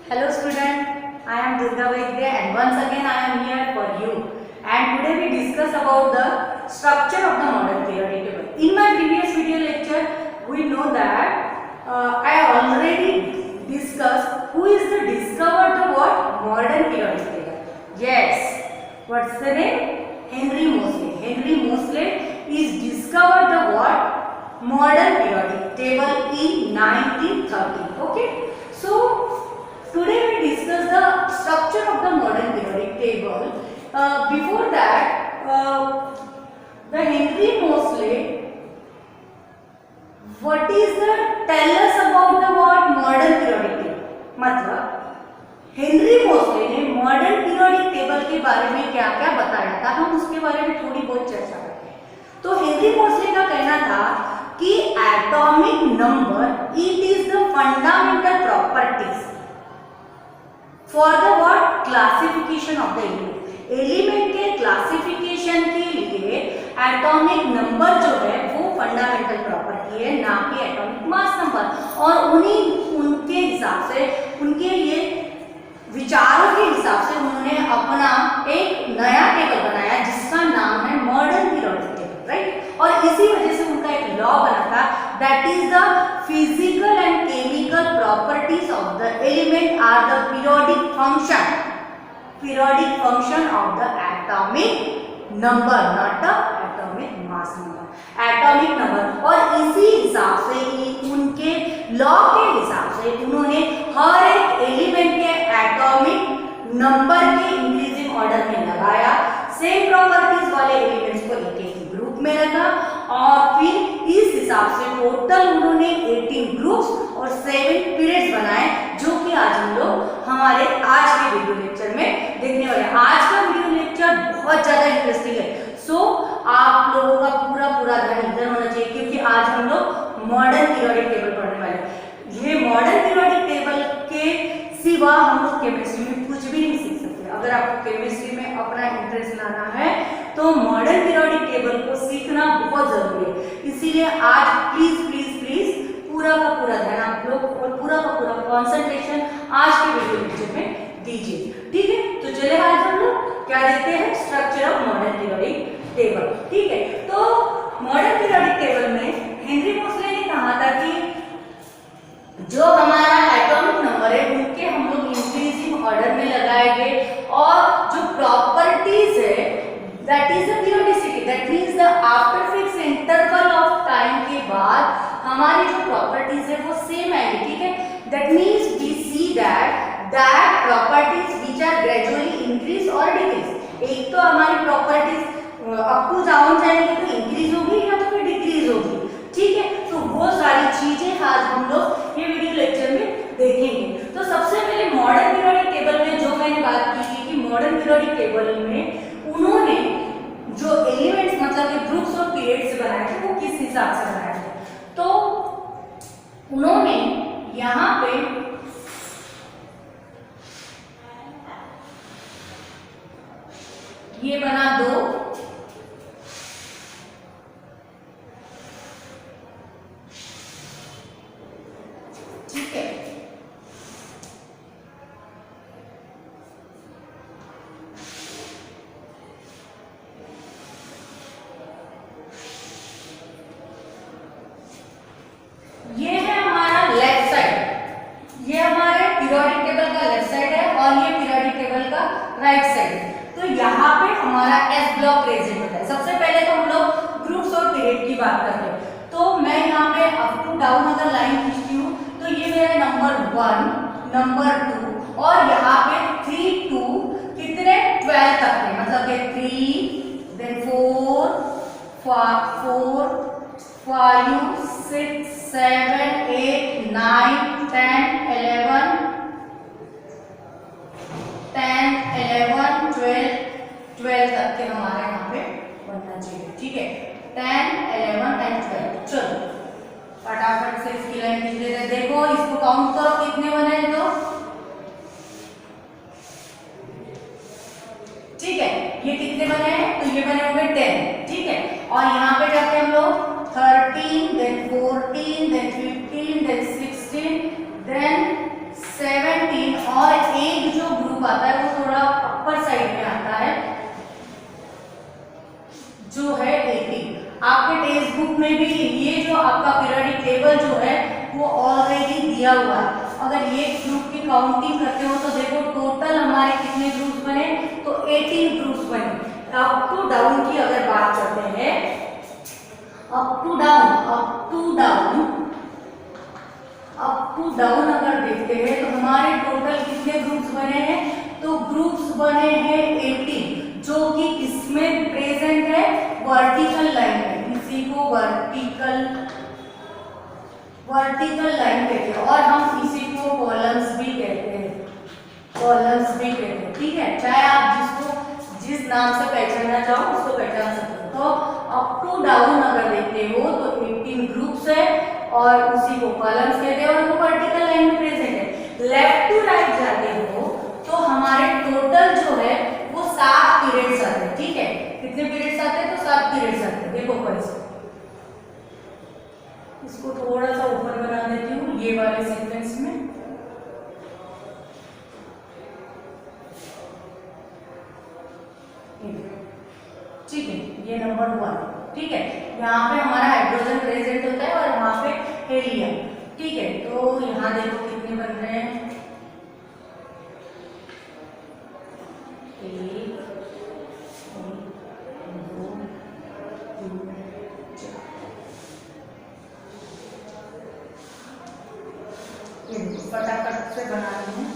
Hello student, I am Durga Vaidya and once again I am here for you. And today we discuss about the structure of the modern periodic table. In my previous video lecture, we know that I already discussed who is the discovered the what modern periodic table. Yes, what's the name? Henry Moseley. Henry Moseley is discovered the what modern periodic table in 1930. Okay, so today we discuss the structure of the modern periodic table. Before that, the Henry Moseley, what is the tell us about the what modern periodic table? मतलब Henry Mosley ने modern periodic table के बारे में क्या क्या बताया था, हम उसके बारे में थोड़ी बहुत चर्चा करते हैं. तो हेनरी मोस्ले का कहना था कि atomic number it is the fundamental properties for the what classification of the element. Element के क्लासिफिकेशन के लिए एटॉमिक नंबर जो है वो फंडामेंटल प्रॉपर्टी है, ना कि एटॉमिक मास नंबर. और उनके हिसाब से, उनके ये विचारों के हिसाब से उन्होंने अपना एक नया टेबल बनाया जिसका नाम है मॉडर्न पीरियोडिक टेबल, राइट. और इसी वजह से उनका एक लॉ बना था, that is the physical and chemical properties of the element are the periodic function of the atomic number, not the atomic mass number, atomic number. और इसी हिसाब से उनके लॉ के हिसाब से उन्होंने हर एक एलिमेंट के एटॉमिक नंबर के इंक्रीजिंग ऑर्डर में लगाया, सेम प्रॉपर्टीज वाले एलिमेंट्स को एक ग्रुप में रखा और फिर इस हिसाब से टोटल उन्होंने 18 ग्रुप्स और 7 पीरियड्स बनाए, जो कि आज हम लोग हमारे आज के वीडियो लेक्चर में देखने वाले हैं. आज का वीडियो लेक्चर बहुत ज्यादा इंटरेस्टिंग है, सो आप लोगों का पूरा ध्यान इधर होना चाहिए क्योंकि आज हम लोग मॉडर्न पीरियोडिक टेबल पढ़ने वाले हैं. ये मॉडर्न पीरियोडिक टेबल के सिवा हम लोग केमिस्ट्री में कुछ भी नहीं सीख सकते. अगर आपको केमिस्ट्री में अपना इंटरेस्ट लाना है तो मॉडर्न पीरियोडिक टेबल को सीखना बहुत जरूरी है. इसीलिए आज प्लीज पूरा का पूरा ध्यान आप लोग और पूरा का पूरा कंसंट्रेशन आज के वीडियो लेक्चर में दीजिए, ठीक है. तो चलिए आज हम लोग क्या देखते हैं, structure of modern periodic table, ठीक है. तो मॉडर्न पीरियोडिक टेबल में हेनरी मोस्ले ने कहा था कि जो हमारा एटॉमिक नंबर है उनके हम लोग इंक्रीजिंग ऑर्डर में लगाएंगे और जो प्रॉपर्टीज है that is the periodicity, that means the after fix interval of time के बाद हमारी जो प्रॉपर्टीज है वो सेम आएगी, ठीक है. That means we see that properties which are gradually increase और डिक्रीज. एक तो हमारी प्रॉपर्टीज अप टू डाउन जाएंगे तो इंक्रीज होगी या तो फिर डिक्रीज होगी, ठीक है. तो वो सारी चीजें आज हम लोग ये वीडियो लेक्चर में देखेंगे. तो सबसे पहले मॉडर्न पीरियोडिक टेबल में जो मैंने बात की थी कि मॉडर्न पीरियोडिक टेबल में उन्होंने जो एलिमेंट्स मतलब कि ग्रुप्स और पीरियड्स बनाए थे वो किस हिसाब से बनाए थे. तो उन्होंने यहाँ पे ये बना 2, ठीक है. ये है हमारा लेफ्ट साइड, ये हमारे पीरियोडिक टेबल का लेफ्ट साइड है और ये पीरियोडिक टेबल का राइट साइड है. तो यहाँ पे हमारा एस ब्लॉक प्रेजेंट होता है. सबसे पहले तो हम लोग ग्रुप्स और पीरियड की बात करते हैं. तो मैं यहाँ पे अप टू डाउन अगर लाइन खींचती हूँ तो ये मेरा नंबर 1, नंबर 2 और यहाँ पे 3 2 कितने 12 तक है, मतलब कि 3 then 4 5 6 7 8 9 10 11 12 तक के हमारे यहाँ पे बनना चाहिए, ठीक है. 10 11 एंड 12. चलो फटाफट से इसकी लाइन खींच लेते हैं. देखो इसको काउंट करो कितने बने हैं, तो ठीक है. ये कितने बने हैं, तो ये बने होंगे 10, ठीक है. और यहाँ पे जाके हम लोग 13 then 14 then 15 then 16 then 17 और में भी ये जो आपका पीरियोडिक टेबल जो है वो ऑलरेडी दिया हुआ है। अगर ये ग्रुप की काउंटिंग करते हो तो देखो टोटल हमारे कितने ग्रुप्स बने, तो 18 ग्रुप्स बने। अप टू डाउन की अगर बात करते हैं, अप टू डाउन अगर देखते हैं तो हमारे टोटल कितने ग्रुप्स बने हैं, तो ग्रुप्स बने हैं 18, जो कि इसमें प्रेजेंट है वर्टिकल लाइन में। इसी को वर्टिकल लाइन कहते हैं और हम इसी को कॉलम्स भी कहते हैं, ठीक है। चाहे आप जिस नाम से पहचानना चाहो उसको पहचान सकते हो। तो अप टू डाउन अगर देखते हो तो 18 ग्रुप्स है और उसी को कॉलम्स कहते हैं और वो वर्टिकल लाइन में प्रेजेंट है। लेफ्ट टू राइट जाते हो तो हमारे टोटल जो है वो 7 पीरियड्स आते हैं, ठीक है। कितने पीरियड्स आते हैं, तो 7 पीरियड्स आते हैं। देखो फर्स्ट इसको थोड़ा सा ऊपर बना देती हूँ ये वाले सीक्वेंस में, ठीक है। ये नंबर 1, ठीक है। यहाँ पे हमारा हाइड्रोजन प्रेजेंट होता है और वहां पे हेलियम, ठीक है। तो यहाँ देखो कितने बन रहे हैं, 1 2 3 4, ये फटाफट से बना रही हूँ।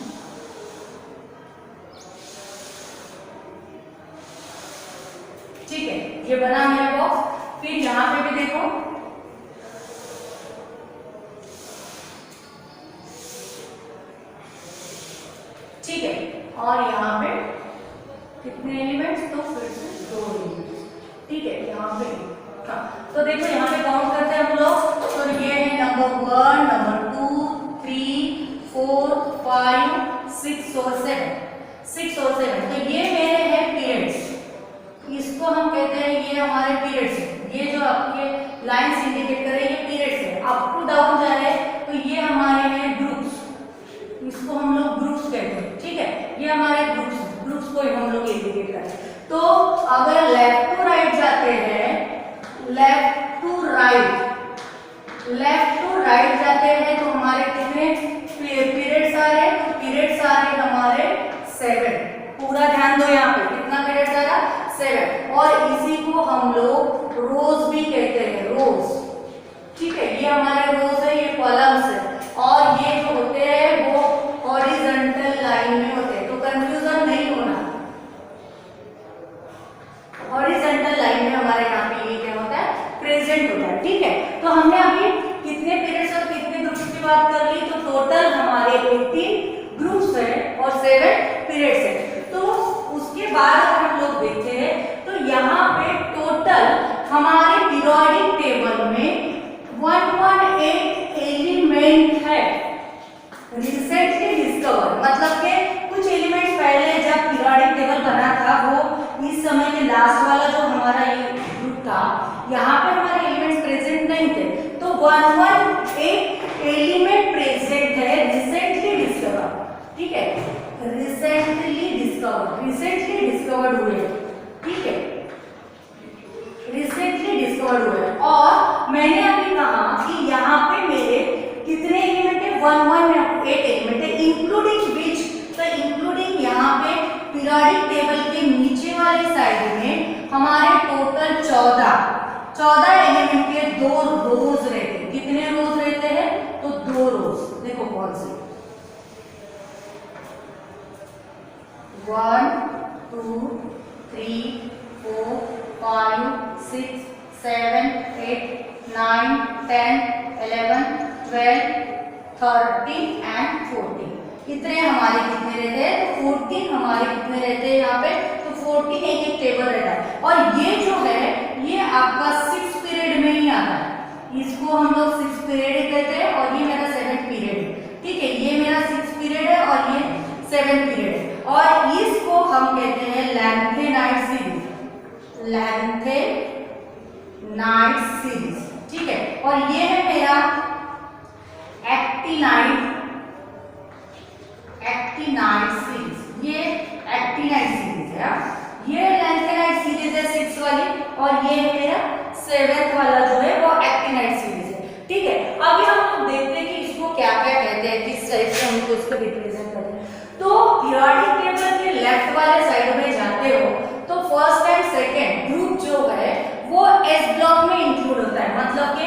ठीक है, ये बना मेरा बॉक्स। फिर यहाँ पे भी देखो, ठीक है। और यहाँ पे कितने एलिमेंट्स, तो फिर से 2 एलिमेंट्स, ठीक है। यहाँ पे हाँ, तो देखो यहाँ पे काउंट करते हैं हम लोग। तो ये है नंबर 1, नंबर 2, 3, 4, 5, 6 और 7। तो ये मेरे हैं पीरियड्स, इसको हम कहते हैं ये हमारे पीरियड्स है। ये जो आपके लाइंस इंडिकेट कर रहे हैं ये पीरियड्स है। अप टू डाउन जा रहे हैं तो ये हमारे हैं ग्रुप्स, इसको हम लोग ग्रुप्स कहते हैं, ठीक है। ये हमारे ग्रुप्स को हम लोग इंडिकेट कर रहे हैं। तो अगर लेफ्ट टू राइट जाते हैं, लेफ्ट टू राइट जाते हैं तो हमारे कितने पीरियड्स आ रहे हैं, तो पीरियड्स आ रहे हैं हमारे 7। पूरा ध्यान दो, यहाँ पे कितना पीरियड्स आ रहा, 7। और इसी को हम लोग रोज भी कहते हैं, रोज, ठीक है। ये हमारे रोज है, ये कॉलम्स है और ये जो होते हैं वो हॉरिजॉन्टल लाइन में होते हैं। तो कंफ्यूजन नहीं होना, हॉरिजॉन्टल लाइन में हमारे यहाँ पे ये क्या होता है, प्रेजेंट होता है, ठीक है। तो हमने अभी कितने पीरियड्स और कितने ग्रुप्स की बात कर ली, तो टोटल हमारे 18 ग्रुप्स है और 7 पीरियड्स है। तो उसके बाद अगर हम लोग देखते हैं तो यहाँ पे टोटल हमारे पीरियोडिक टेबल में 118 एलिमेंट है रिसेंटली डिस्कवर, मतलब के कुछ एलिमेंट पहले जब पीरियोडिक टेबल बना था वो इस समय के लास्ट वाला जो हमारा ये ग्रुप था, यहाँ पे हमारे एलिमेंट्स प्रेजेंट नहीं थे। तो 118 एलिमेंट प्रेजेंट है रिसेंटली डिस्कवर, ठीक है। रिसेंटली डिस्कवर्ड हुए, ठीक है, रिसेंटली डिस्कवर्ड हुए। और मैंने अभी कहा कि यहाँ पे मेरे कितने एलिमेंट है, 118 एलिमेंट है, इंक्लूडिंग विच, तो इंक्लूडिंग यहाँ पे पीरियोडिक टेबल के नीचे वाले साइड में हमारे टोटल 14 एलिमेंट के 2 रोज रहते हैं। कितने रोज रहते हैं, तो 2 रोज। देखो कौन से, 1 2 3 4 5 6 7 8 9 10 11 12 13 एंड 14। इतने हमारे कितने रहते हैं, तो 14 हमारे कितने रहते हैं यहाँ पे, तो 14 एक टेबल रहता है। और ये जो है ये आपका 6 पीरियड में ही आता है, इसको हम लोग 6 पीरियड कहते हैं और ये मेरा 7 पीरियड है, ठीक है। ये मेरा 6 पीरियड है और ये 7 पीरियड है और इसको हम कहते हैं लैंथेनाइड सीरीज, ठीक है। और ये है मेरा एक्टिनाइड सीरीज, ये एक्टिनाइड सीरीज है, ये लैंथेनाइड सीरीज है 6 वाली और ये मेरा 7th वाला जो है वो क्या क्या कहते हैं, किस टाइप से हमको इसको रिप्रेजेंट करते हैं। तो पीरियोडिक टेबल के लेफ्ट वाले साइड में जाते हो तो फर्स्ट एंड सेकंड ग्रुप जो है वो एस ब्लॉक में इंक्लूड होता है, मतलब कि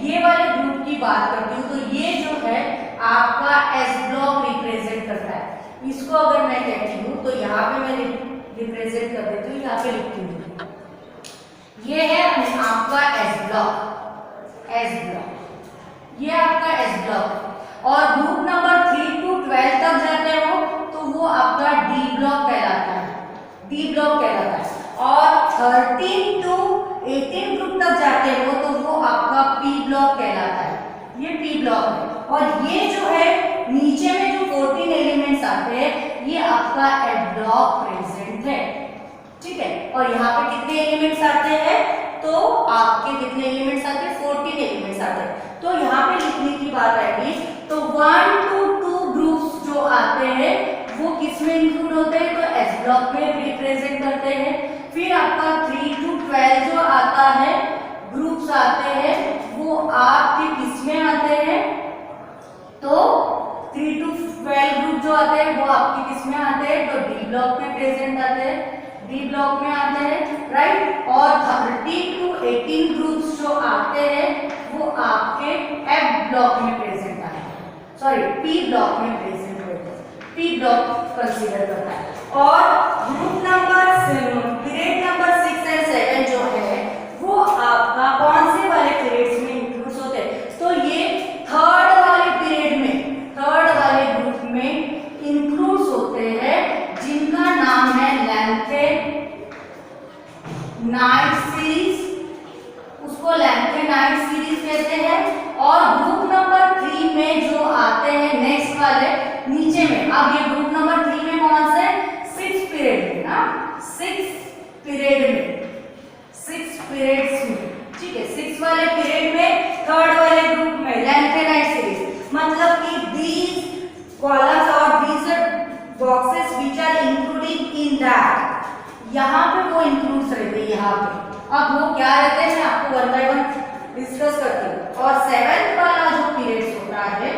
ये वाले ग्रुप की बात करती हूँ तो ये जो है आपका एस ब्लॉक रिप्रेजेंट करता है। इसको अगर मैं कहती हूँ तो यहाँ पे मैं रिप्रेजेंट कर देती हूँ, यहाँ पे लिखती हूँ ये है आपका एस ब्लॉक, एस ब्लॉक ये आपका एस ब्लॉक। और ग्रुप नंबर 3 to 12 तक जाते हो तो वो आपका डी ब्लॉक कहलाता है, डी ब्लॉक कहलाता है। और 13 to 18 ग्रुप तक जाते हो तो वो आपका पी ब्लॉक कहलाता है, ये पी ब्लॉक है। और ये जो है नीचे में जो 14 एलिमेंट्स आते हैं ये आपका एफ ब्लॉक प्रेजेंट है, ठीक है। और यहाँ पे कितने एलिमेंट्स आते हैं तो आपके कितने एलिमेंट्स आते हैं, 14 एलिमेंट्स आते हैं। तो यहाँ पे लिखने की बात आएगी तो 1 to 2 ग्रुप्स जो आते हैं वो किस में इंक्लूड होते हैं, तो एस ब्लॉक में रिप्रेजेंट करते हैं। फिर आपका 3 to 12 जो आता है ग्रुप्स आते हैं वो आपके किस में आते हैं, तो 3 to 12 ग्रुप जो आते हैं वो आपके किस में आते हैं, तो डी ब्लॉक में प्रेजेंट आते हैं, डी ब्लॉक में आते हैं, राइट। और 13 to 18 ग्रुप्स जो आते हैं वो आपके एफ ब्लॉक में प्रेजेंट आते हैं, सॉरी पी ब्लॉक में प्रेजेंट होते हैं, पी ब्लॉक कंसीडर करता है। और group number period number 6 and 7 जो है वो आपका कौन से वाले पीरियड्स में इंक्लूड होते हैं, तो ये थर्ड वाले पीरियड में, थर्ड वाले ग्रुप में इंक्लूड होते हैं जिनका नाम है नाइट सीरीज, उसको नाइट सीरीज कहते हैं। और ग्रुप नंबर 3 में जो आते हैं नेक्स्ट वाले नीचे में, अब ये ग्रुप नंबर 3 में कौन से 6 पीरियड में ना, 6 पीरियड में, 6 पीरियड्स में, ठीक है। 6 वाले पीरियड में थर्ड वाले ग्रुप में नाइट सीरीज, मतलब कि these columns और these boxes which are including in that, यहाँ पे वो इंक्लूड रहते हैं यहाँ पे। अब वो क्या रहते हैं मैं आपको 1 by 1 डिस्कस करती हूँ। और 7th वाला जो पीरियड्स होता है,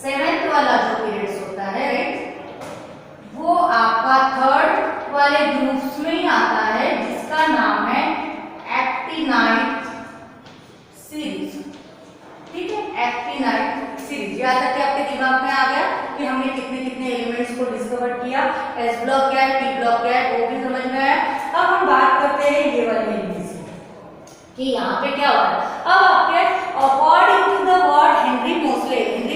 7th वाला जो पीरियड्स होता है वो आपका थर्ड वाले ग्रुप्स में ही आता है जिसका नाम है एक्टिनाइट सीरीज, ठीक है, एक्टिनाइट सीरीज। याद रखिए आपके दिमाग में आ गया कि हमने कितने कितने एलिमेंट्स को डिस्कवर किया, एस ब्लॉक क्या है, पी ब्लॉक क्या है, वो भी समझ में आया। अब हम बात करते हैं ये वाले एलिमेंट्स कि यहाँ पे क्या होता है। अब आपके according to the word Henry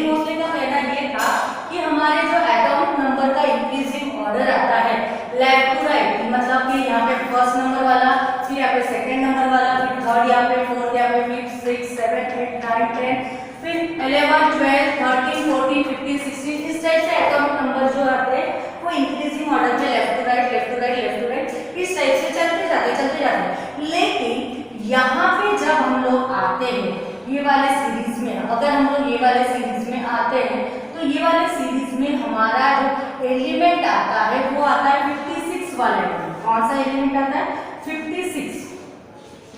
Moseley का कहना ये था कि हमारे जो एटॉमिक नंबर का इंक्रीजिंग ऑर्डर आता है लेफ्ट टू राइट, मतलब कि यहाँ पे फर्स्ट नंबर वाला, फिर यहाँ पे सेकंड नंबर वाला, फिर थर्ड यहाँ पे, फोर्थ यहाँ पे, फिफ्थ, सिक्स, 7, 8, 9, 10, फिर 11, 12, 13, 14, 15, 16, इस टाइप से एटॉमिक नंबर जो आते हैं वो इंक्रीजिंग ऑर्डर में left to right, left to right, left to right इस टाइप से चलते जाते। लेकिन यहाँ पे जब हम लोग आते हैं ये वाले सीरीज में, अगर हम लोग ये वाले सीरीज में आते हैं तो ये वाले सीरीज में हमारा जो एलिमेंट आता है वो आता है 56 वाला एलिमेंट। कौन सा एलिमेंट आता है, 56,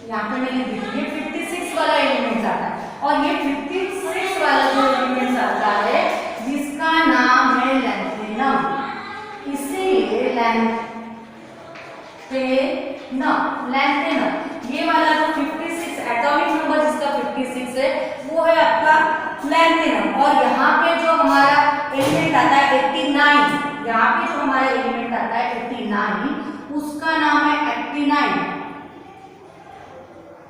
यहाँ पे मैंने लिखी है 56 वाला एलिमेंट आता है। और ये 56 वाला जो एलिमेंट आता है जिसका नाम है लैंथेनम, इसीलिए लैंथेनम ये वाला जो 56 एटॉमिक नंबर जिसका 56 है वो है आपका लैंथेनम। और यहाँ पे जो हमारा एलिमेंट आता है 89, यहाँ पे जो हमारा एलिमेंट आता है 89 उसका नाम है एक्टिनाइन,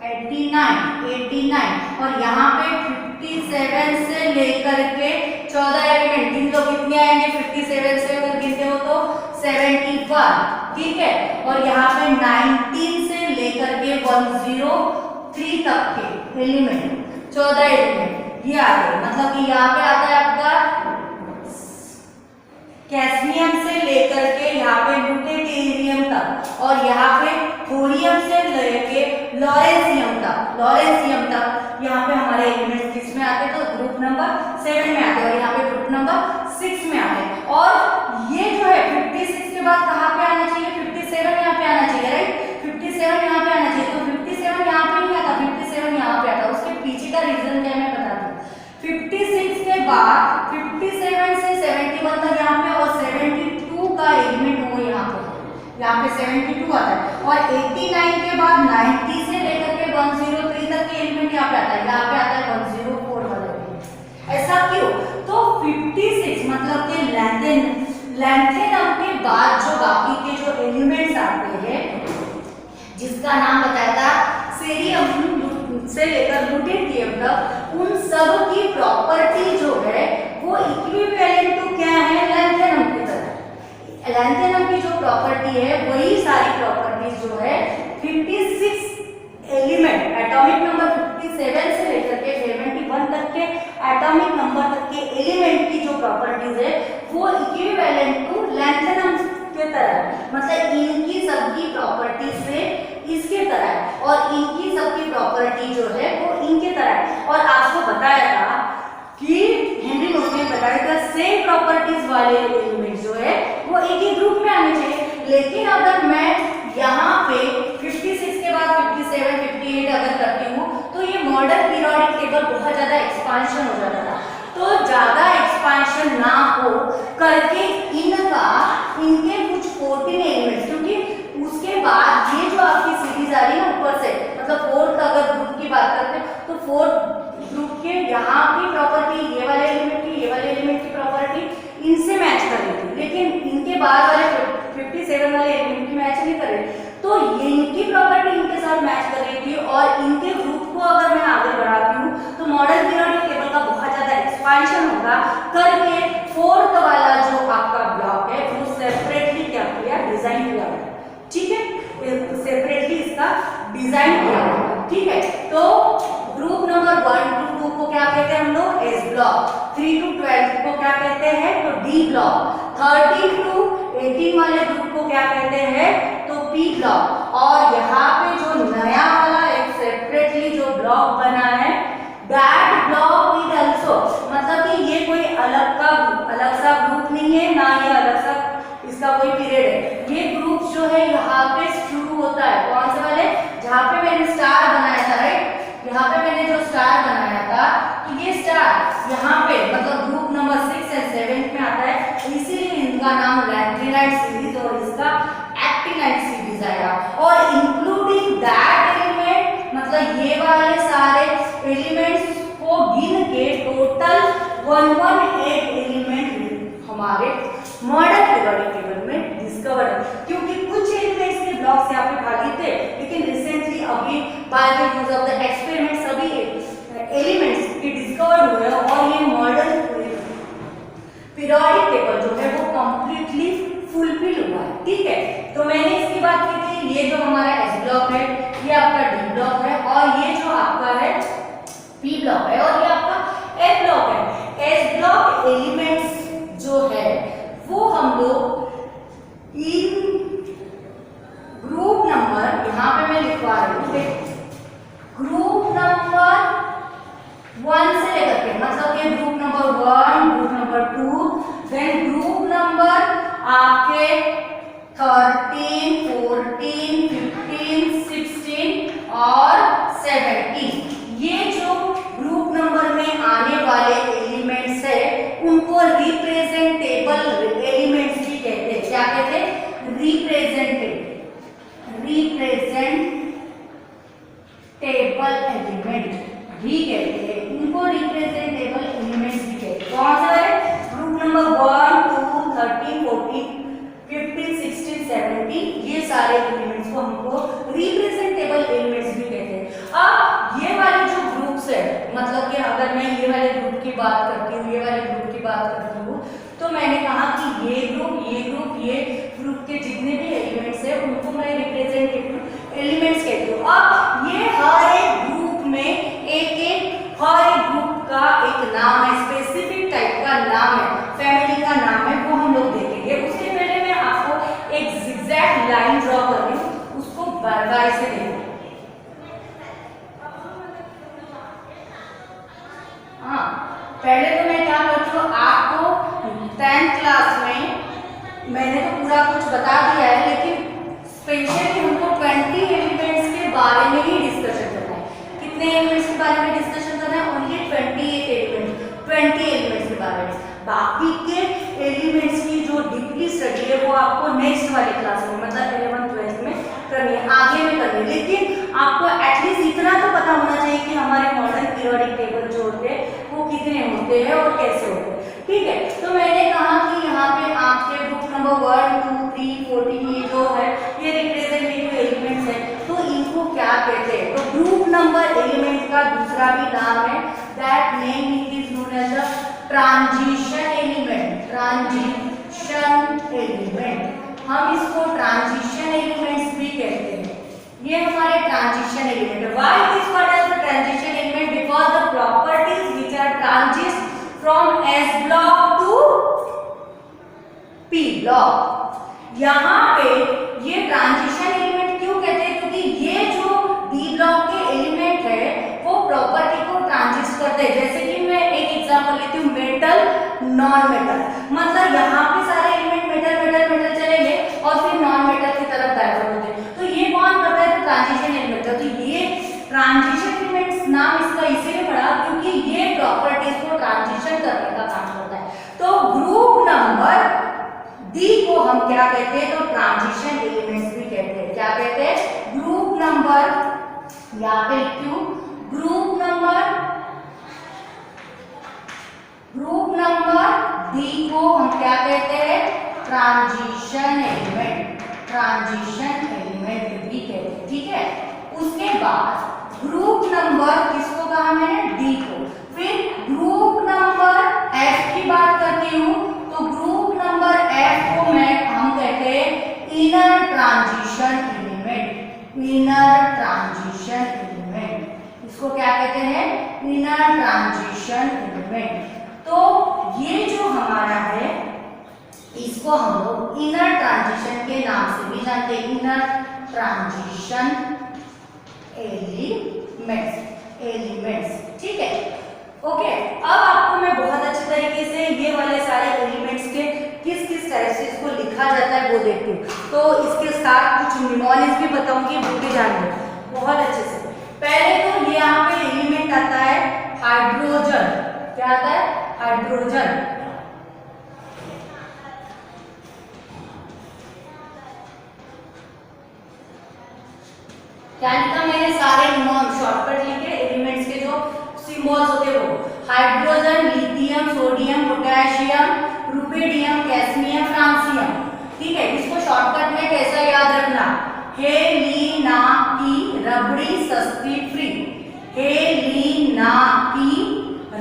89। और यहाँ पे 57 से लेकर के 14 एलिमेंट, गिन लो कितने आएंगे, 57 से अगर गिनते हो तो 71, ठीक है। और यहाँ पे 19 से लेकर के 103 तक के एलिमेंट, 14 एलिमेंट ये आते हैं, मतलब कि यहाँ पे आता है आपका कैस्मियम से लेकर के यहाँ पे ल्यूटेरियम तक, और यहाँ पे थोरियम से लेके लॉरेंसियम तक यहाँ पे हमारे एलिमेंट्स किस में आते हैं, तो ग्रुप नंबर 7 में आते हैं, और यहाँ पे ग्रुप नंबर 6 में आते हैं। और ये जो है 56 के बाद कहाँ पे आना चाहिए, 57 यहाँ पे आना चाहिए, राइट, 57 यहाँ पे आना चाहिए। तो 57 यहाँ पे नहीं आता, 57 यहाँ पे आता है। उसके पीछे का रीजन क्या मैं बताती हूँ। 57 बाद 57 से 71 तक यहाँ पे और 72 का एलिमेंट वो यहाँ पे 72 आता है और 89 के बाद 90 से लेकर के 103 तक के एलिमेंट यहाँ पे आता है, यहाँ पे आता है 104 वाला एलिमेंट। ऐसा क्यों? तो 56 मतलब कि लैंथेनम के बाद जो बाकी के जो एलिमेंट्स आते हैं जिसका नाम बताया था सीरियम से लेकर लुटेनियम तक, उन सब की प्रॉपर्टी जो है वो इक्विवेलेंट टू क्या है? लैंथेनम की तरह। लैंथेनम की जो प्रॉपर्टी है वही सारी प्रॉपर्टीज जो है 56 एलिमेंट एटॉमिक नंबर 57 से लेकर के 71 तक के एटॉमिक नंबर तक के एलिमेंट की जो प्रॉपर्टीज है वो इक्विवेलेंट टू लैंथेनम के तरह, मतलब इनकी सबकी प्रॉपर्टी से इसके तरह है और इनकी सबकी प्रॉपर्टी जो है वो इनके तरह है। और आपको बताया था कि हेनरी मोर ने बताया था सेम प्रॉपर्टीज वाले एलिमेंट जो है वो एक ही ग्रुप में आने चाहिए, लेकिन अगर मैं यहाँ पे 56 के बाद 57, 58 अगर करती हूँ तो ये मॉडर्न पीरियोडिक टेबल बहुत ज्यादा एक्सपांशन हो जाता था। तो ज्यादा एक्सपांशन ना हो करके इनके कुछ 14 एलिमेंट्स, क्योंकि उसके बाद ये जो आपकी सीरीज आ रही है ऊपर से, मतलब फोर्थ अगर ग्रुप की बात करते हैं तो फोर्थ ग्रुप के यहाँ की प्रॉपर्टी ये वाले एलिमेंट की, ये वाले एलिमेंट की प्रॉपर्टी इनसे मैच कर रही थी, लेकिन इनके बाद वाले 57 वाले एलिमेंट की मैच नहीं कर रही। तो इनकी प्रॉपर्टी इनके साथ मैच कर रही थी और इनके ग्रुप को अगर मैं आगे बढ़ाती हूँ तो मॉडर्न पीरियोडिक टेबल का बहुत ज्यादा एक्सपांशन होगा करके फोर्थ वाला जो आपका ब्लॉक है वो सेपरेटली क्या किया? डिजाइन किया गया। ठीक है, सेपरेटली इसका डिजाइन किया गया। ठीक है, तो ग्रुप नंबर 1 to 2 को क्या कहते हैं हम लोग? S block. 3 to 12 को क्या कहते हैं? तो डी ब्लॉक। 13 to 18 वाले ग्रुप को क्या कहते हैं? तो पी ब्लॉक। और यहाँ पे जो नया वाला एक सेपरेटली जो ब्लॉक बना है दैट ब्लॉक इज आल्सो, मतलब कि ये कोई अलग सा ग्रुप नहीं है, ना ये अलग सा इसका कोई पीरियड है। ये ग्रुप जो है यहाँ पे शुरू होता है कौन से वाले? जहाँ पे मैंने स्टार बनाया था, राइट? यहाँ पे मैंने जो स्टार बनाया था तो ये स्टार यहाँ पे मतलब ग्रुप नंबर 6 और 7 में आता है, इसीलिए इनका नाम लैंथेनाइट सीरीज और इसका एक्टिनाइट सीरीज आया। और इंक्लूडिंग दैट एलिमेंट, मतलब ये वाले सारे एलिमेंट्स को गिन के टोटल 118 एलिमेंट हमारे मॉडर्न पीरियोडिक टेबल में डिस्कवर्ड, क्योंकि कुछ एलिमेंट्स के ब्लॉक्स यहाँ पे खाली थे, लेकिन रिसेंटली अभी by the use of the experiment सभी एलिमेंट्स के डिस्कवर्ड हुए और ये मॉडर्न पीरियोडिक टेबल जो है वो कंप्लीटली फुलफिल हुआ है। ठीक है, तो मैंने इसकी बात की थी, ये जो हमारा एस ब्लॉक है, ये आपका डी ब्लॉक है और ये जो आपका है पी ब्लॉक है और ये आपका एफ ब्लॉक है। एस ब्लॉक एलिमेंट्स जो है वो हम लोग इन ग्रुप नंबर, यहाँ पे मैं लिखवा रही हूँ, ग्रुप नंबर 1 से लेकर के, मतलब ये group number 1, group number 2, then group number आपके 13, 14, 15, 16 और 17, ये जो ग्रुप नंबर में आने वाले एलिमेंट्स है उनको रिप्रेजेंटेबल एलिमेंट्स भी कहते हैं। क्या कहते हैं? रिप्रेजेंटेबल एलिमेंट भी कहते हैं, इनको रिप्रेजेंटेबल एलिमेंट्स भी कहते हैं। कौन सा है? ग्रुप नंबर 1, 2, 13, 14, 15, 16, 17, ये सारे एलिमेंट्स को हमको रिप्रेजेंटेबल एलिमेंट्स भी कहते हैं। अब ये वाले जो ग्रुप्स है, मतलब कि अगर मैं ये वाले ग्रुप की बात करती हूँ, ये वाले ग्रुप की बात करती हूँ, तो मैंने कहा कि ये ग्रुप के जितने भी एलिमेंट्स है उनको मैं रिप्रेजेंटेटिव एलिमेंट्स कहती हूँ। अब ये हर एक ग्रुप में हर एक ग्रुप का एक नाम है, स्पेसिफिक टाइप का नाम है, फैमिली का नाम है, वो हम लोग देखेंगे। उसके पहले मैं आपको एक ज़िगज़ैग लाइन ड्रॉ कर रही हूँ, उसको बारीकी से देखो। हाँ, पहले तो मैं क्या करती हूँ, आपको 10th क्लास में मैंने तो पूरा कुछ बता दिया है, लेकिन स्पेशली हमको 20 एलिमेंट्स के बारे में ही डिस्कशन करना है। कितने एलिमेंट्स के बारे में डिस्कशन करना है? Only 20 elements elements. बाकी के एलिमेंट्स की जो डीपली स्टडी है वो आपको नेक्स्ट वाले क्लास में मतलब 11th 12th में करनी है, आगे में करनी है। लेकिन आपको एटलीस्ट इतना तो पता होना चाहिए कि हमारे मॉडर्न पीरियोडिक टेबल जो होते हैं वो कितने होते हैं और कैसे होते हैं। ठीक है, तो मैंने कहा कि यहाँ पे आपके ग्रुप नंबर 1 2 3 14 ये जो है ये रिप्रेजेंटेटिव एलिमेंट्स है, तो इनको क्या कहते हैं? तो ग्रुप नंबर एलिमेंट का दूसरा भी नाम है, that name is known as the transition element. Transition element, हम इसको ट्रांजिशन एलिमेंट्स भी कहते हैं। ये हमारे ट्रांजिशन एलिमेंट है। Why it is called as the transition element? Because the properties which are transit from S block to P block. यहाँ पे ये ट्रांजिशन एलिमेंट क्यों कहते हैं? क्योंकि ये जो D ब्लॉक के एलिमेंट है वो प्रॉपर्टी को ट्रांजिट करते हैं। जैसे कि मैं एक एग्जांपल लेती हूँ, मेटल नॉन मेटल, मतलब यहाँ पे सारे एलिमेंट मेटल मेटल मेटल चलेंगे और फिर नॉन मेटल की तरफ डाइवर्ट होते हैं। तो ये कौन करता है? तो ट्रांजिशन एलिमेंट। तो ये ट्रांजिशन एलिमेंट्स नाम इसका इसीलिए पड़ा क्योंकि ये प्रॉपर्टीज को ट्रांजिशन करने का काम करता है। तो ग्रुप नंबर डी को हम क्या कहते हैं? तो ट्रांजिशन एलिमेंट्स भी कहते हैं। क्या कहते हैं? ग्रुप नंबर, यहाँ पे लिखूं, ग्रुप नंबर डी को हम क्या कहते हैं? Transition element. ट्रांजिशन एलिमेंट भी कहते हैं। ठीक है, उसके बाद ग्रुप नंबर किसको कहा मैंने? डी को। फिर ग्रुप नंबर एफ की बात करती हूँ, तो ग्रुप नंबर एफ को हम कहते हैं inner transition element. Inner transition element, इसको क्या कहते हैं? Inner transition element. तो ये जो हमारा है इसको हम लोग इनर ट्रांजिशन के नाम से भी जानते हैं, इनर ट्रांजिशन एलिमेंट्स। ठीक है, ओके। अब आपको मैं बहुत अच्छे तरीके से ये वाले सारे एलिमेंट्स के किस किस तरह से इसको लिखा जाता है वो देखते हैं। तो इसके साथ कुछ निमोनिक्स भी बताऊंगी, वो भी जानिए बहुत अच्छे से। पहले तो ये यहाँ पे एलिमेंट आता है हाइड्रोजन। क्या आता है? हाइड्रोजन। क्या लिखा मैंने? सारे शॉर्टकट लिखे, एलिमेंट्स के जो सिंबल्स होते हैं वो hydrogen, lithium, sodium, potassium, rubidium, cadmium, francium. ठीक है, इसको शॉर्टकट में कैसा याद रखना? हेलिना की रबड़ी सस्ती फ्री। हेलिना की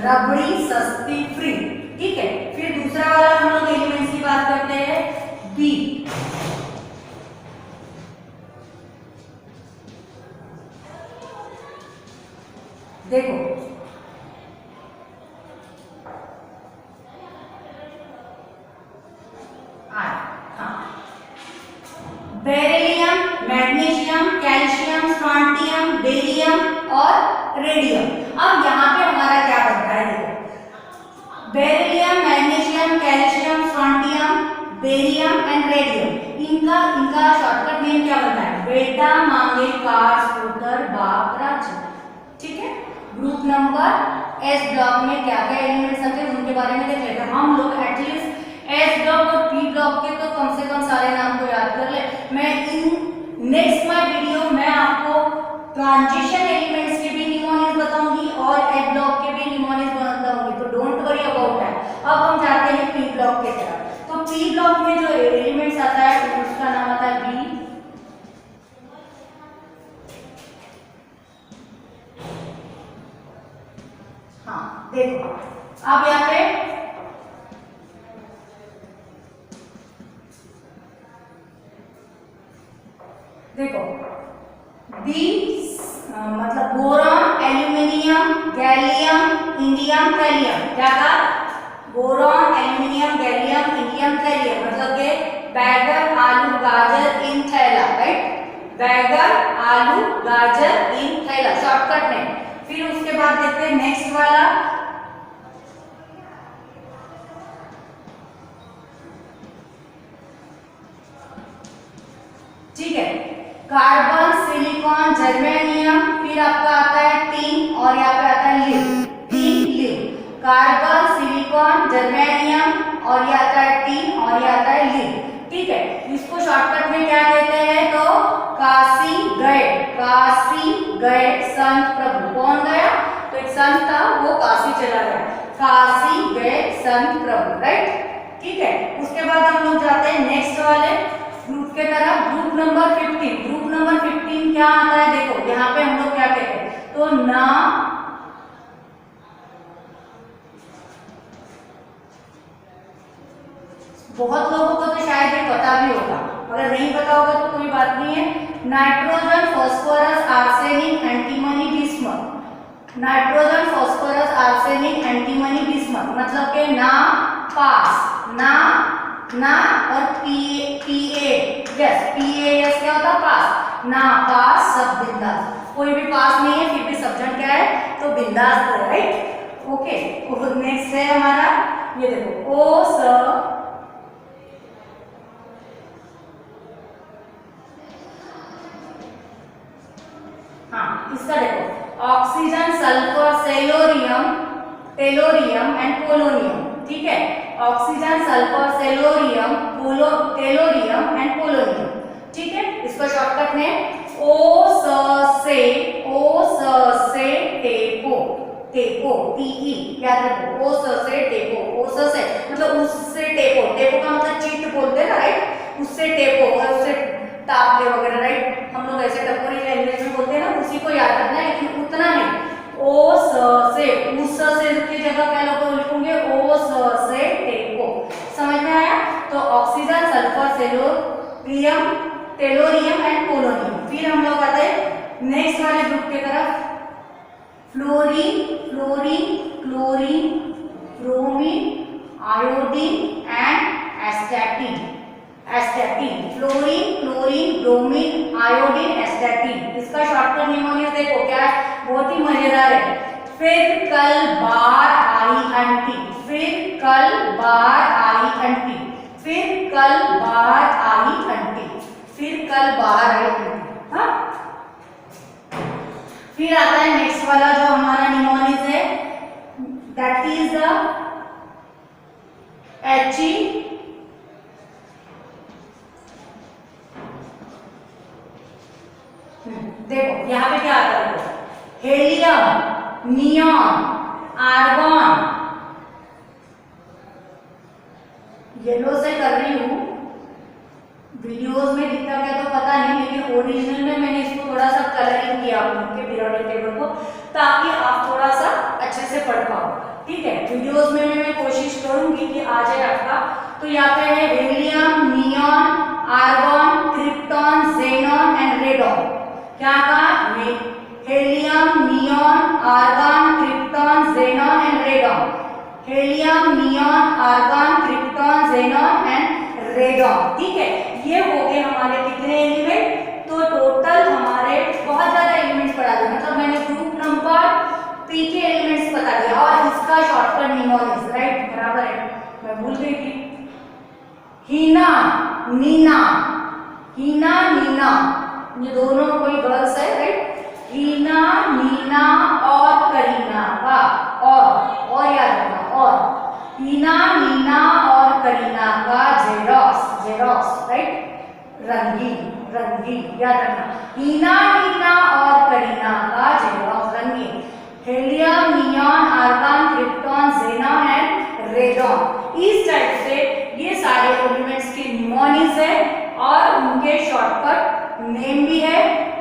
रबड़ी सस्ती फ्री। ठीक है, फिर दूसरा वाला हम लोग एलिमेंट्स की बात करते हैं, बी। देखो beryllium, magnesium, calcium, strontium, barium और रेडियम। अब यहाँ पे हमारा क्या बनता है? देखो, beryllium, magnesium, calcium, strontium, barium and radium, इनका शॉर्टकट नेम क्या बनता है? बेटा मांगे कार स्कूटर बाप राजा। ठीक है, ग्रुप नंबर एस ब्लॉक में क्या क्या एलिमेंट्स आते हैं उनके बारे में देख लेते हैं हम लोग। एटलीस्ट एस ब्लॉक और पी ब्लॉक के तो कम से कम सारे नाम को याद कर ले। मैं इन नेक्स्ट माय वीडियो में आपको ट्रांजिशन एलिमेंट्स के भी निमोनिक्स बताऊंगी और एस ब्लॉक के भी निमोनिक्स बताऊंगी, तो डोंट वरी अबाउट दैट। अब हम जाते हैं पी ब्लॉक की तरफ। तो पी ब्लॉक में जो एलिमेंट्स आता है उसका नाम आता है बी। हाँ देखो, अब यहाँ पे देखो बी मतलब boron, aluminium, gallium, indium, thallium. क्या था? Boron, aluminium, gallium, indium, thallium, मतलब के बैगन, आलू, गाजर इन थैला। राइट, बैगन, आलू, गाजर इन थैला, शॉर्टकट में। फिर उसके बाद देखते हैं नेक्स्ट वाला, ठीक है, कार्बन, सिलिकॉन, जर्मेनियम, फिर आपका आता है टिन और यहाँ पे आता है live. Tin, live, carbon, silicon, silicon, germanium, और ये आता है टीन, और ये आता है लीड। ठीक है, इसको शॉर्टकट में क्या कहते हैं? तो काशी गए संत प्रभु। कौन गया? तो एक संत था, वो काशी चला गया, काशी गए संत प्रभु, राइट। ठीक है, उसके बाद हम लोग जाते हैं नेक्स्ट वाले ग्रुप के तरफ। Group number 15। ग्रुप नंबर 15 क्या आता है? देखो यहाँ पे हम लोग क्या कहते हैं? तो ना बहुत लोगों को तो शायद ये पता भी होगा, अगर नहीं पता होगा तो कोई बात नहीं है। Nitrogen, phosphorus, arsenic, antimony, bismuth. Nitrogen, phosphorus, arsenic, antimony, bismuth मतलब के ना पास, ना और पीए यस, पीएएस क्या होता? पास। ना पास, सब बिंदास। कोई भी पास नहीं है, फिर भी सब्जेक्ट क्या है? तो बिंदास है, राइट। ओके, नेक्स्ट है हमारा, ये देखो ओ स, हाँ इसका देखो oxygen, sulphur, tellurium and polonium. ठीक है, oxygen, sulphur, tellurium and polonium. ठीक है, इसका शॉर्टकट नेम ओ से टेपो टीई, याद रखो ओ से टेपो। ओ से मतलब उससे टेपो का मतलब चिट बोलते हैं ना, राइट। उससे टेपो और उससे तापले वगैरह, राइट। हम लोग ऐसे टपोरी लैंग्वेज में बोलते हैं ना, उसी को याद रखना है, लेकिन उतना नहीं। ओ से, उस से की जगह क्या लोग लिखोगे? ओ से टेपो। समझ में आया? तो oxygen, sulphur, tellurium and polonium. फिर हम लोग आते हैं नेक्स्ट वाले ग्रुप की तरफ। Fluorine, chlorine, bromine, iodine and astatine. Fluorine, bromine, iodine, astatine. इसका शॉर्टकट निमोनिया देखो क्या है? बहुत ही मजेदार है। फिर कल बार आई आंटी, फिर कल बार आई आंटी, फिर कल बार आई आंटी, फिर कल बाहर आई आंटी। हाँ, फिर आता है नेक्स्ट वाला जो हमारा निमोनिस है, दैट इज द एची। देखो यहाँ पे क्या आता है? Helium, neon, argon. येलो से कर रही हूँ, वीडियोस में दिखता क्या तो पता नहीं, लेकिन ओरिजिनल में मैंने इसको थोड़ा सा कलरिंग किया उनके पीरियोडिक टेबल को, ताकि आप थोड़ा सा अच्छे से पढ़ पाओ। ठीक है, वीडियोस में मैं कोशिश करूंगी कि आ जाए आपका। तो यहाँ पे है helium, neon, argon, krypton, xenon and radon. क्या कहा? Helium, neon, argon, krypton, xenon and radon. Helium, neon, argon, krypton, xenon and radon. ठीक है, ये हो गए हमारे कितने एलिमेंट? तो टोटल हमारे बहुत ज्यादा एलिमेंट्स पढ़ा दिए, मतलब मैंने ग्रुप नंबर पी के एलिमेंट्स बता दिया, और इसका शॉर्टकट निमोनिस, राइट, बराबर है। मैं भूल गई थी। हीना, नीना, ये दोनों कोई गर्ल्स है, राइट। हीना, नीना और करीना का, और याद रखना, और हीना, नीना और करीना का जेरोक्स, राइट। रंगीन याद रखना। हीना, नीना और करीना का जेरोक्स, रंगीन। Helium, neon, argon, krypton, xenon and radon. इस टाइप से ये सारे एलिमेंट्स के निमोनिस है, और उनके शॉर्टकट नेम भी है,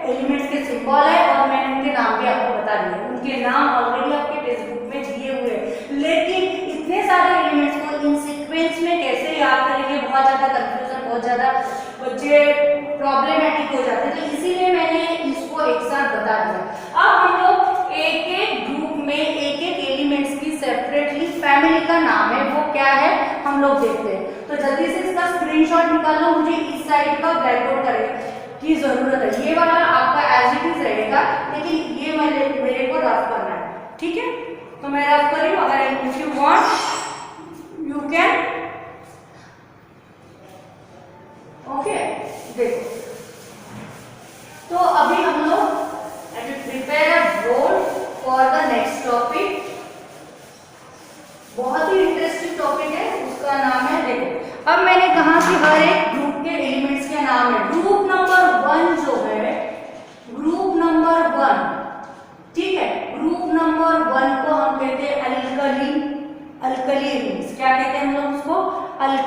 एलिमेंट्स के सिंबल है, और मैंने उनके नाम भी आपको बता दिए। उनके नाम ऑलरेडी आपके टेक्स्ट बुक में दिए हुए हैं, लेकिन इतने सारे एलिमेंट्स को इन सीक्वेंस में कैसे याद करेंगे, बहुत ज़्यादा कंफ्यूजन, बहुत ज़्यादा बच्चे प्रॉब्लमेटिक हो जाते हैं, तो इसीलिए मैंने इसको एक साथ बता दिया। अब हम लोग एक एक ग्रुप में एक एक एलिमेंट्स की सेपरेटली फैमिली का नाम है, वो क्या है हम लोग देखते हैं। तो जल्दी से इसका स्क्रीनशॉट निकाल लो, मुझे इस साइड का ब्लैक बोर्ड करने की जरूरत है। ये वाला आपका एज इट इज रहेगा, लेकिन ये मेरे को रफ करना है। ठीक है, तो मैं रफ कर रही हूँ, अगर if you want you can. Okay, देखो, तो अभी हम लोग prepare a board for the next topic. बहुत ही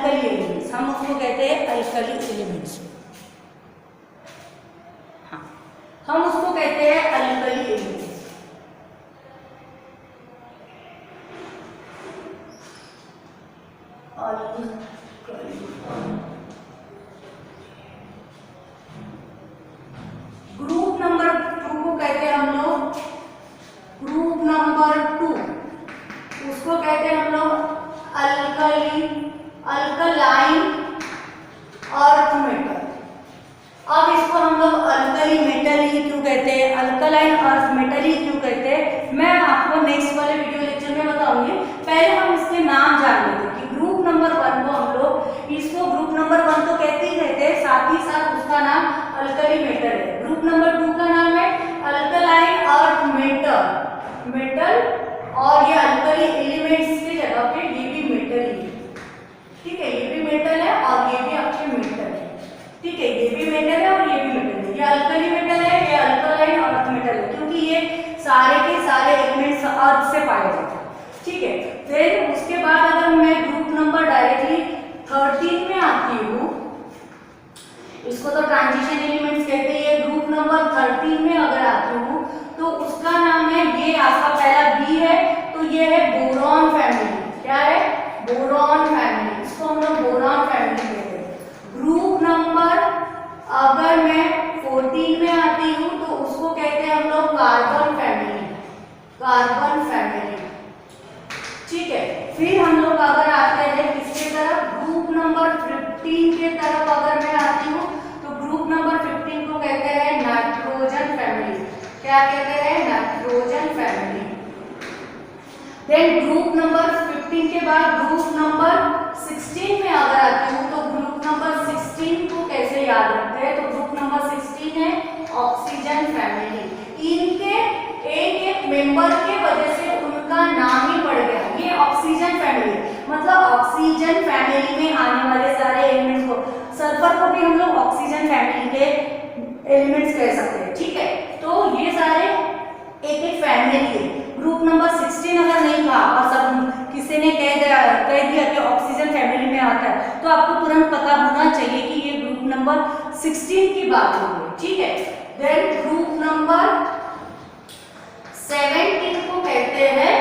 अल्कली एलिमेंट्स, हम उसको कहते हैं अल्कली एलिमेंट्स। हाँ, हम उसको कहते हैं अल्कली एलिमेंट्स। ग्रुप नंबर 2 को कहते हैं हम लोग, ग्रुप नंबर 2 उसको कहते हैं हम लोग अल्कलाइन अर्थ मेटल। अब इसको हम लोग अल्कली मेटल ही क्यों कहते हैं, अल्कलाइन अर्थ मेटल ही क्यों कहते हैं, मैं आपको नेक्स्ट वाले वीडियो लेक्चर में बताऊंगी। पहले हम इसके नाम जान लेते हैं कि ग्रुप नंबर 1 को हम लोग इसको ग्रुप नंबर 1 तो कहते ही कहते हैं, साथ ही साथ उसका नाम अल्कली मेटल है। ग्रुप नंबर 2 का नाम है अल्कलाइन अर्थ मेटल और ये अल्कली एलिमेंट्स की जगह पे ये भी मेटल ही है, ठीक है, ये भी मेटल है और ये भी आपके मेटल है, ठीक है, ये भी मेटल है और ये भी मेटल है। ये अल्कली मेटल है, ये अल्कलाइन अर्थ मेटल है, क्योंकि ये सारे के सारे एलिमेंट्स अर्थ से पाए जाते हैं, ठीक है। फिर उसके बाद अगर मैं ग्रुप नंबर डायरेक्टली 13 में आती हूँ, इसको तो ट्रांजिशन एलिमेंट्स कहते हैं। ग्रुप नंबर 13 में अगर आती हूँ तो उसका नाम है, ये आपका पहला बी है, तो ये है बोरॉन फैमिली। क्या है, बोरॉन फैमिली, इसको हम लोग बोरॉन फैमिली कहते हैं। ग्रुप नंबर अगर मैं 14 में आती हूँ तो उसको कहते हैं हम लोग कार्बन फैमिली, कार्बन फैमिली, ठीक है। फिर हम लोग अगर आते हैं किसके तरफ, ग्रुप नंबर 15 के तरफ अगर मैं आती हूँ तो ग्रुप नंबर 15 को कहते हैं नाइट्रोजन फैमिली। क्या कहते हैं, nitrogen family. Then group number 15 के बाद ग्रुप नंबर 16 में अगर आती हूँ तो ग्रुप नंबर 16 को कैसे याद रखते हैं, तो ग्रुप नंबर 16 है ऑक्सीजन फैमिली। इनके एक एक मेंबर के वजह से उनका नाम ही पड़ गया, ये ऑक्सीजन फैमिली, मतलब ऑक्सीजन फैमिली में आने वाले सारे एलिमेंट्स को, सल्फर को भी हम लोग ऑक्सीजन फैमिली के एलिमेंट्स कह सकते हैं, ठीक है। तो ये सारे एक एक फैमिली है। ग्रुप नंबर 16 अगर नहीं कहा और सब किसी ने कह दिया कि ऑक्सीजन फैमिली में आता है, तो आपको तुरंत पता होना चाहिए कि ये ग्रुप नंबर 16 की बात हो रही है, ठीक है। देन ग्रुप नंबर 17 को कहते हैं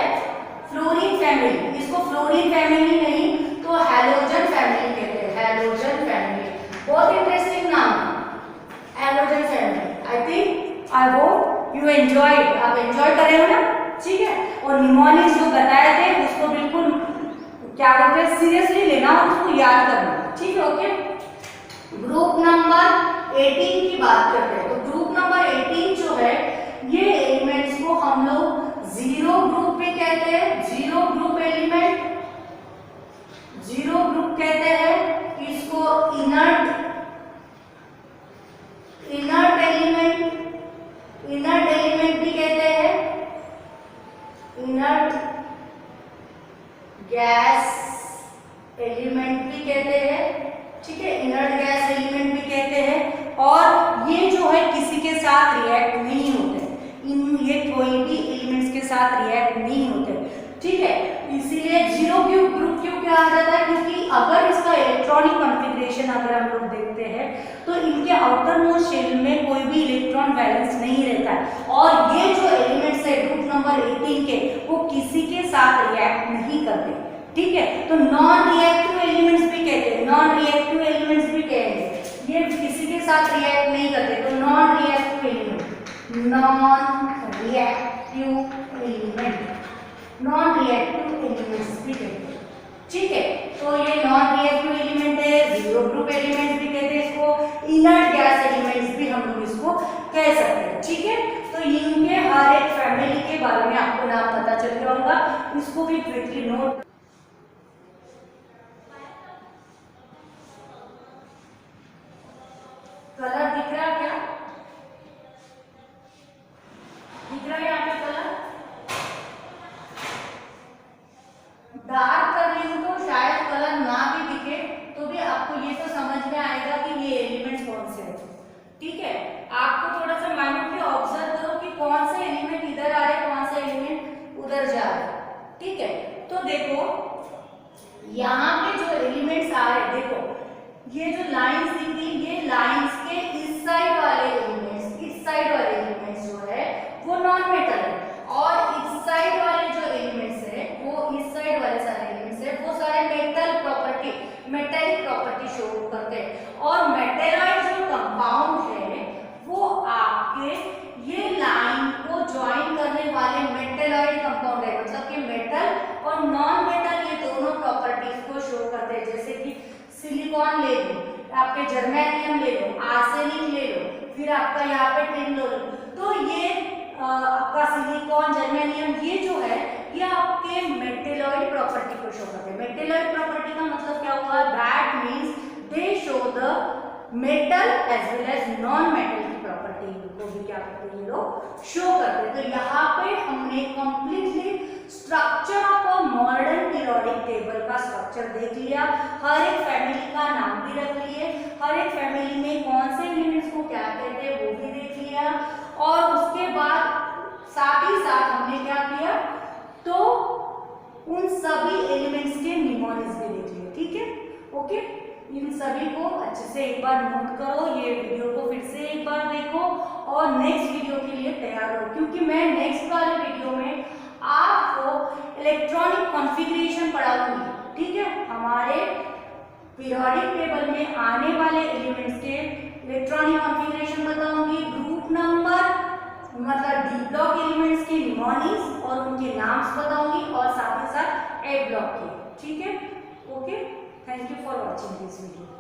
फ्लोरीन फैमिली। इसको फ्लोरीन फैमिली नहीं तो हैलोजन फैमिली कहते हैं, हैलोजन फैमिली। बहुत इंटरेस्टिंग नाम है, halogen family. I think I hope you enjoyed, आप एंजॉय कर रहे हो ना, ठीक है। और निमोनिक्स जो बताए थे उसको बिल्कुल क्या बोलते हैं सीरियसली लेना और उसको याद करना, ठीक है, ओके। ग्रुप नंबर 18 की बात करते हैं, तो ग्रुप नंबर 18 जो है ये एलिमेंट्स को हम लोग जीरो ग्रुप भी कहते हैं, zero group element, zero group कहते हैं। इसको इनर्ट एलिमेंट भी कहते हैं, इनर्ट गैस एलिमेंट भी कहते हैं, ठीक है, इनर्ट गैस एलिमेंट भी कहते हैं। और ये जो है किसी के साथ रिएक्ट नहीं होते, ये कोई भी एलिमेंट्स के साथ रिएक्ट नहीं होते, ठीक है। इसीलिए जीरो ग्रुप क्यों कहा जाता है, क्योंकि अगर इसका इलेक्ट्रॉनिक कॉन्फ़िगरेशन अगर हम लोग देखते हैं तो इनके आउटर मोस्ट शेल में कोई भी इलेक्ट्रॉन बैलेंस नहीं रहता है, और ये जो एलिमेंट्स है ग्रुप नंबर 18 के वो किसी के साथ रिएक्ट नहीं करते, ठीक है। तो नॉन रिएक्टिव एलिमेंट्स भी कहते हैं, नॉन रिएक्टिव एलिमेंट्स भी कहते हैं, ये किसी के साथ रिएक्ट नहीं करते, तो non reactive element, non reactive element, non reactive elements भी कहते हैं, ठीक है। तो ये नॉन रिएक्टिव एलिमेंट है, जीरो ग्रुप एलिमेंट्स भी कहते हैं इसको, इनर्ट गैस एलिमेंट्स भी हम लोग इसको कह सकते हैं, ठीक है। तो इनके हर एक फैमिली के बारे में आपको नाम पता चल गया होगा, इसको भी क्विकली नोट। कलर दिख रहा है क्या, दिख रहा है यहाँ पे कलर, डार्क कर रही हूँ तो शायद कलर ना भी दिखे, तो भी आपको ये तो समझ में आएगा कि ये एलिमेंट्स कौन से हैं, ठीक है। आपको थोड़ा सा माइन्यूटली ऑब्जर्व करो कि कौन से एलिमेंट इधर आ रहे, कौन से एलिमेंट उधर जा रहे, ठीक है। तो देखो यहाँ पे जो एलिमेंट्स आ रहे ये जो लाइंस दिख रही, ये लाइंस के इस साइड वाले एलिमेंट्स, इस साइड वाले एलिमेंट्स जो है वो नॉन मेटल है, और इस साइड वाले जो एलिमेंट्स है वो, इस साइड वाले सारे एलिमेंट्स है वो सारे metal property, metallic property show करते हैं। और मेटेलॉइड जो कंपाउंड है वो आपके ये लाइन को ज्वाइन करने वाले मेटेलॉइड कंपाउंड है, मतलब कि मेटल और नॉन मेटल ये दोनों प्रॉपर्टीज को शो करते हैं। जैसे कि सिलिकॉन ले लो, आपके जर्मेनियम ले लो, आर्सेनिक ले लो, फिर आपका यहाँ पे टिन लो, तो ये आपका सिलिकॉन, जर्मेनियम ये जो है ये आपके मेटेलॉइड प्रॉपर्टी को शो करते हैं। मेटेलॉइड प्रॉपर्टी का मतलब क्या हुआ? That means they show the metal as well as non metal की प्रॉपर्टी को भी क्या करते हैं ये लोग शो करते हैं। तो यहाँ पे हमने completely structure of a modern periodic table का स्ट्रक्चर देख लिया, हर एक फैमिली का नाम भी रख लिए, हर एक फैमिली में कौन से एलिमेंट्स को क्या कहते हैं वो भी देख लिया, और उसके बाद साथ ही साथ हमने क्या किया, तो उन सभी एलिमेंट्स के निमोनिक्स भी देख लिए। ठीक है, ओके, इन सभी को अच्छे से एक बार नोट करो, ये वीडियो को फिर से एक बार देखो और नेक्स्ट वीडियो के लिए तैयार हो, क्योंकि मैं नेक्स्ट वाले वीडियो में आपको इलेक्ट्रॉनिक कॉन्फ़िगरेशन पढ़ाऊंगी। ठीक है, हमारे पीरियोडिक टेबल में आने वाले एलिमेंट्स के इलेक्ट्रॉनिक कॉन्फ़िगरेशन बताऊंगी, ग्रुप नंबर मतलब डी ब्लॉक एलिमेंट्स के निमोनिक्स और उनके नाम्स बताऊंगी, और साथ ही साथ ए ब्लॉक के। ठीक है, okay, thank you for watching this video.